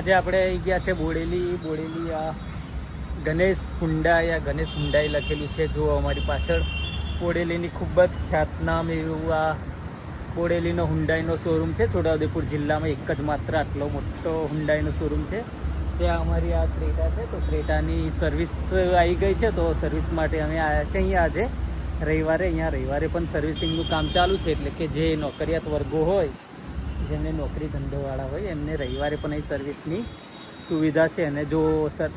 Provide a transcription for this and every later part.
આજે આપણે આવી ગયા છે બોડેલી આ ગણેશ હુંડાઈ લખેલું છે જો અમારી પાછળ બોડેલીની ખૂબ જ ખ્યાતનામ એવું આ બોડેલીનો હુંડાઈનો શોરૂમ છે. છોટાઉદેપુર જિલ્લામાં એક જ માત્ર આટલો મોટો હુંડાઈનો શોરૂમ છે. ત્યાં અમારી આ ક્રેટા છે, તો ક્રેટાની સર્વિસ આવી ગઈ છે. તો સર્વિસ માટે અમે આવ્યા છે અહીંયા આજે રવિવારે પણ સર્વિસિંગનું કામ ચાલુ છે. એટલે કે જે નોકરિયાત વર્ગો હોય, જેમને નોકરી ધંધોવાળા હોય, એમને રવિવારે પણ અહીં સર્વિસની સુવિધા છે. અને જો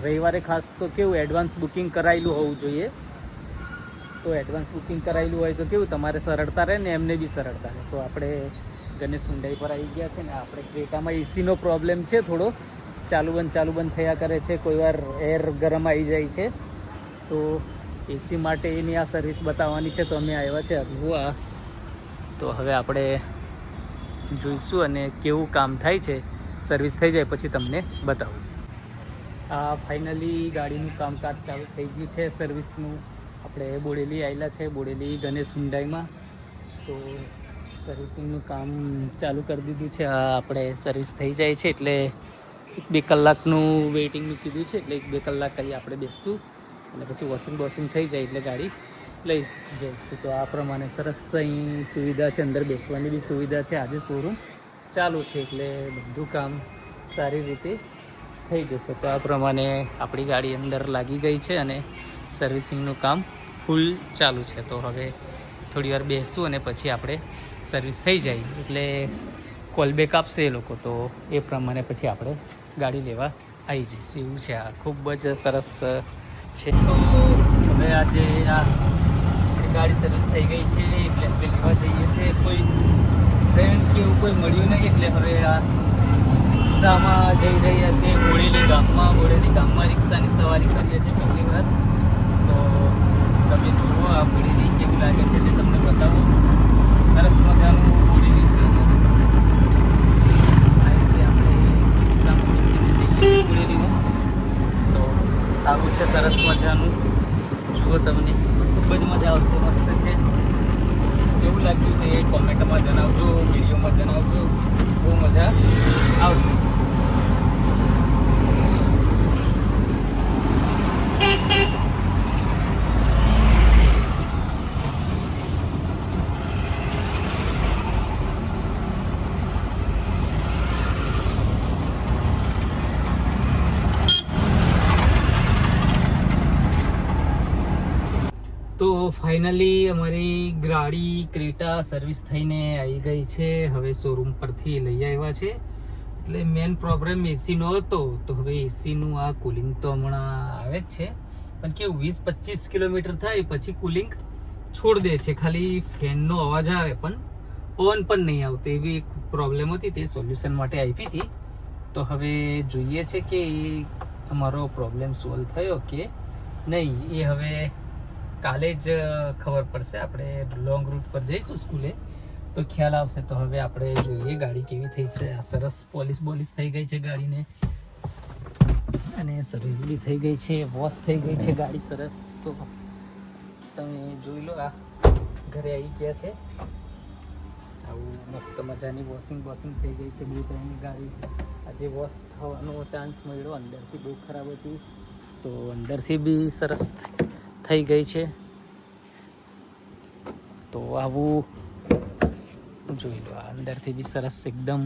રવિવારે ખાસ તો કેવું એડવાન્સ બુકિંગ કરાયેલું હોવું જોઈએ. તો એડવાન્સ બુકિંગ કરાયેલું હોય તો કેવું તમારે સરળતા રહે ને એમને બી સરળતા રહે. તો આપણે ગણેશ હુંડાઈ પર આવી ગયા છે ને આપણે ક્રેટામાં એસીનો પ્રોબ્લેમ છે થોડો, ચાલુ બંધ થયા કરે છે, કોઈ વાર એર ગરમ આવી જાય છે. તો એસી માટે એની આ સર્વિસ બતાવવાની છે. તો અમે આવ્યા છે અગુઆ. તો હવે આપણે જોઈશું અને કેવું કામ થાય છે. સર્વિસ થઈ જાય પછી તમને બતાવું. આ ફાઇનલી ગાડીનું કામકાજ ચાલુ થઈ ગયું છે સર્વિસનું. આપણે બોડેલી આવેલા છે, બોડેલી ગણેશ હુંડાઈમાં. તો સર્વિસિંગનું કામ ચાલુ કરી દીધું છે. આ આપણે સર્વિસ થઈ જાય છે એટલે 1-2 કલાકનું વેઇટિંગનું કીધું છે. એટલે 1-2 કલાક કરી આપણે બેસશું અને પછી વોશિંગ થઈ જાય એટલે ગાડી લઈ જઈશું. તો આ પ્રમાણે સરસ અહીં સુવિધા છે, અંદર બેસવાની બી સુવિધા છે. આજે શોરૂમ ચાલુ છે એટલે બધું કામ સારી રીતે થઈ જશે. તો આ પ્રમાણે આપણી ગાડી અંદર લાગી ગઈ છે અને સર્વિસિંગનું કામ ફૂલ ચાલુ છે. તો હવે થોડી વાર બેસશું અને પછી આપણે સર્વિસ થઈ જાય એટલે કોલ બેક આપશે એ લોકો. તો એ પ્રમાણે પછી આપણે ગાડી લેવા આવી જઈશું. એવું છે. આ ખૂબ જ સરસ છે. તો હવે આજે આ ગાડી સર્વિસ થઈ ગઈ છે એટલે આપણે લેવા જઈએ છીએ. કોઈ ફ્રેન્ડ કે એવું કોઈ મળ્યું નહીં એટલે હવે આ રિક્ષામાં જઈ રહ્યા છીએ બોડેલી ગામમાં રિક્ષાની સવારી કરીએ છીએ પહેલી વાર. તો તમે જુઓ આ બોડેલી કેવું લાગે છે તે તમને બતાવો. સરસ મજાનું બોડેલી છે. આ રીતે આપણે રિક્ષામાં બેસીને જઈએ બોડેલીમાં. તો આવું છે સરસ મજાનું. જુઓ તમને ખૂબ જ મજા આવશે. મસ્ત છે. કેવું લાગ્યું તે કોમેન્ટમાં જણાવજો, વિડીયોમાં જણાવજો. બહુ મજા આવશે. તો ફાઇનલી અમારી ગાડી ક્રેટા સર્વિસ થઈને આવી ગઈ છે. હવે શોરૂમ પરથી લઈ આવ્યા છે. એટલે મેન પ્રોબ્લેમ એસીનો હતો. તો હવે એસીનું આ કુલિંગ તો હમણાં આવે જ છે, પણ કેવું 20-25 કિલોમીટર થાય પછી કુલિંગ છોડ દે છે. ખાલી ફેનનો અવાજ આવે પણ પવન પણ નહીં આવતો. એવી એક પ્રોબ્લેમ હતી, તે સોલ્યુશન માટે આપી હતી. તો હવે જોઈએ છે કે એ અમારો પ્રોબ્લેમ સોલ્વ થયો કે નહીં. એ હવે કાલે જ ખબર પડશે. આપણે લોંગ રૂટ પર જઈશું સ્કૂલે તો ખ્યાલ આવશે. તો હવે આપણે જોઈએ ગાડી કેવી થઈ છે. આ સરસ પોલિશ થઈ ગઈ છે ગાડીને અને સર્વિસ બી થઈ ગઈ છે, વોશ થઈ ગઈ છે ગાડી સરસ. તો તમે જોઈ લો, આ ઘરે આવી ગયા છે. આવું મસ્ત મજાની વોશિંગ થઈ ગઈ છે. 2-3ની ગાડી આજે વોશ થવાનો ચાન્સ મળ્યો. અંદરથી બહુ ખરાબ હતી તો અંદરથી બી સરસ થઈ ગઈ છે. તો આવું જોઈ લો. અંદરથી બી સરસ એકદમ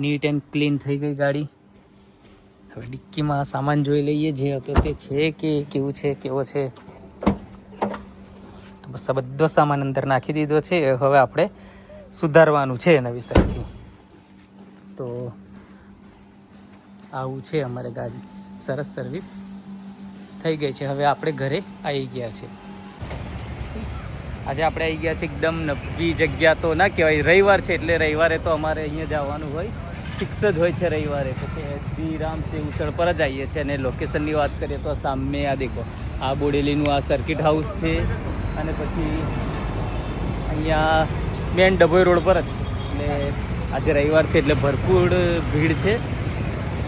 નીટ એન્ડ ક્લીન થઈ ગઈ ગાડી. હવે ડિક્કીમાં સામાન જોઈ લઈએ જે હતો તે છે કે કેવું છે, કેવો છે. તો બસ આ બધો સામાન અંદર નાખી દીધો છે. હવે આપણે સુધારવાનું છે નવી સાઈડથી. તો આવું છે અમારે ગાડી. સરસ સર્વિસ થઈ ગઈ છે. હવે આપણે ઘરે આવી ગયા છે. આજે આપણે આવી ગયા છે એકદમ નવી જગ્યા. તો ના કહેવાય, રવિવાર છે એટલે રવિવારે તો અમારે અહીંયા જવાનું હોય, ફિક્સ જ હોય છે રવિવારે. તો કે શ્રીરામ સેવસળ પર જ આવીએ છીએ. અને લોકેશનની વાત કરીએ તો સામે આ દેખો, આ બોડેલીનું આ સર્કિટ હાઉસ છે. અને પછી અહીંયા મેન ડભોઈ રોડ પર જ. એટલે આજે રવિવાર છે એટલે ભરપૂર ભીડ છે.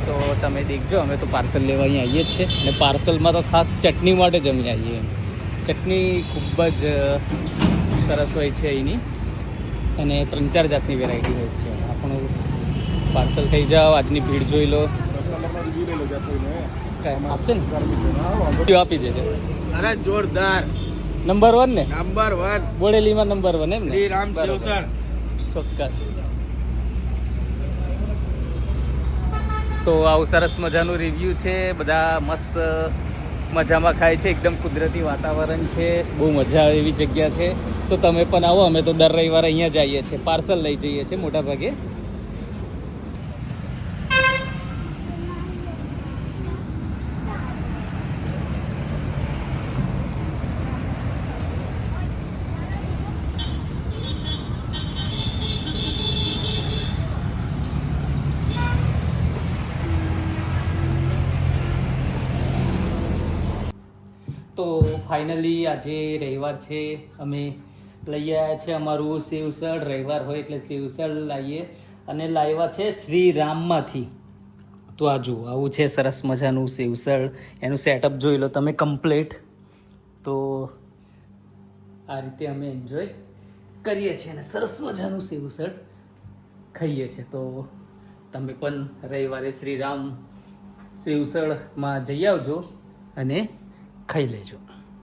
તો તમે દેખજો. અમે તો પાર્સલ લેવા અહીંયા આવીએ જ છે. અને પાર્સલમાં તો ખાસ ચટણી માટે જ અમે આવીએ. ચટણી ખૂબ જ સરસ હોય છે અહીંની. અને 3-4 જાતની વેરાયટી હોય છે. આપણું પાર્સલ થઈ જાઓ. આજની ભીડ જોઈ લો. કાંઈ આપશે ને શું આપી દેજો. અરે જોરદાર નંબર 1 ને નંબર 1 બોડેલીમાં નંબર 1 એમ ને શ્રી રામ બરોબર. શિવસર. ચોક્કસ. તો આવું સરસ મજાનું રિવ્યૂ છે. બધા મસ્ત મજામાં ખાય છે. એકદમ કુદરતી વાતાવરણ છે. બહુ મજા આવે એવી જગ્યા છે. તો તમે પણ આવો. અમે તો દર રવિવારે અહીંયા જઈએ છીએ. પાર્સલ લઈ જઈએ છીએ મોટા ભાગે. તો ફાઇનલી આજે રવિવાર છે. અમે લઈ આવ્યા છે અમારું સેવસળ. રવિવાર હોય એટલે સેવસળ લાવીએ અને લાવ્યા છે શ્રીરામમાંથી. તો આ જુઓ આવું છે સરસ મજાનું સેવસળ. એનું સેટઅપ જોઈ લો તમે કમ્પ્લીટ. તો આ રીતે અમે એન્જોય કરીએ છીએ અને સરસ મજાનું સેવસળ ખાઈએ છીએ. તો તમે પણ રવિવારે શ્રીરામ સેવસળમાં જઈ આવજો અને ખાઈ લેજો.